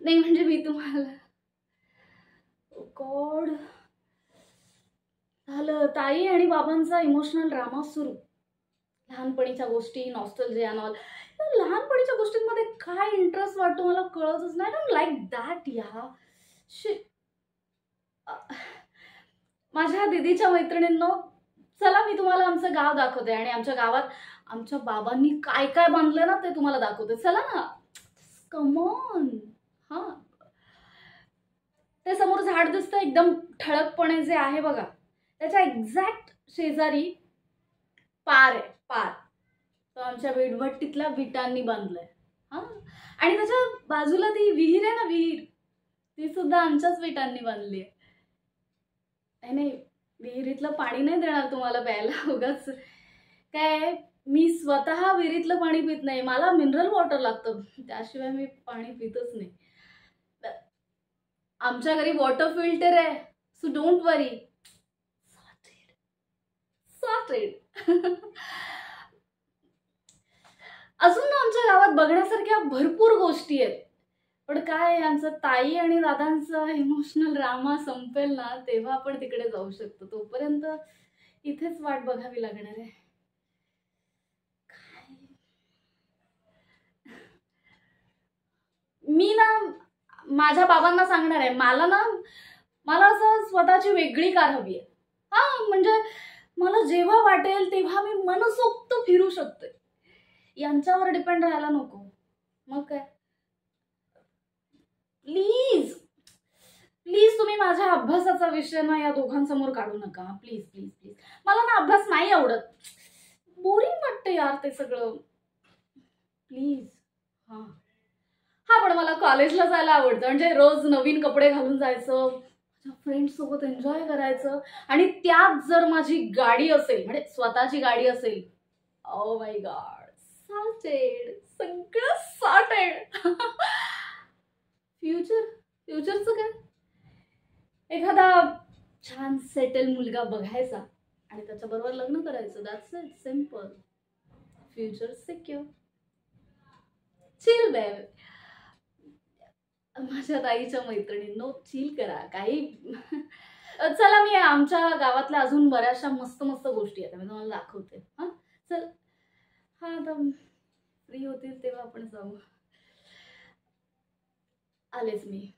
नाही म्हणजे मी तुम्हाला गॉड झालं ताई आणि बाबांचा इमोशनल ड्रामा सुरू. लहानपणीच्या गोष्टी, नॉस्टॅल्जिया अँड ऑल. लहानपणीच्या गोष्टींमध्ये काय इंटरेस्ट वाटतो मला कळतच नाही. डोंट लाईक दॅट या शिट. माझ्या दीदीच्या मैत्रिणींनो, चला मी तुम्हाला आमचं गाव दाखवते आणि आमच्या गावात आमच्या बाबांनी काय काय बांधलं ना ते तुम्हाला दाखवते. चला ना, कम ऑन. हा, ते समोर झाड दिसतं एकदम ठळकपणे जे आहे बघा, त्याच्या एक्झॅक्ट शेजारी पार आहे. पार तो आमच्या वीटभट्टीतल्या विटांनी बांधलंय. हा, आणि त्याच्या बाजूला ती विहीर आहे ना, विहीर, ती सुद्धा आमच्याच विटांनी बांधली आहे. नाही, विहिरीतलं पाणी नाही देणार तुम्हाला प्यायला उगाच. काय, मी स्वतः विहिरीतलं पाणी पित नाही, मला मिनरल वॉटर लागतं, त्याशिवाय मी पाणी पितच नाही. आमच्या घरी वॉटर फिल्टर आहे, सो डोंट वरी. अजून आमच्या गावात बघण्यासारख्या भरपूर गोष्टी आहेत, पण काय आमचं ताई आणि दादांचा इमोशनल ड्रामा संपेल ना तेव्हा आपण तिकडे जाऊ शकतो. तोपर्यंत इथेच वाट बघावी लागणार आहे. मी ना माझ्या बाबांना सांगणार आहे, मला असं स्वतःची वेगळी कार हवी आहे. हा, म्हणजे मला जेव्हा वाटेल तेव्हा मी मनसोक्त फिरू शकते. यांच्यावर डिपेंड राहायला नको. मग काय, प्लीज प्लीज तुम्ही माझ्या अभ्यासाचा विषय ना या दोघांसमोर काढू नका. Please please please. मला ना अभ्यास नाही आवडत, बोरिंग वाटतं यार ते सगळं. प्लीज. हा हा, पण मला कॉलेजला जायला आवडतं, म्हणजे रोज नवीन कपडे घालून जायचं, फ्रेंड्स सोबत एन्जॉय करायचं, आणि त्यात जर माझी गाडी असेल, म्हणजे स्वतःची गाडी असेल, ओ माय गॉड, सॉर्टेड, सगळं सॉर्टेड. फ्युचरचं काय, एखादा छान सेटल मुलगा बघायचा आणि त्याच्याबरोबर लग्न करायचं. That's it, simple. Future secure. Chill बेब. माझ्या ताईच्या मैत्रिणींनो, चिल करा काही. चला, मी आमच्या गावातल्या अजून बऱ्याचशा मस्त मस्त गोष्टी आहेत, मी तुम्हाला दाखवते. हा चल. हा, आता फ्री होतील तेव्हा आपण जाऊ. आलेच मी.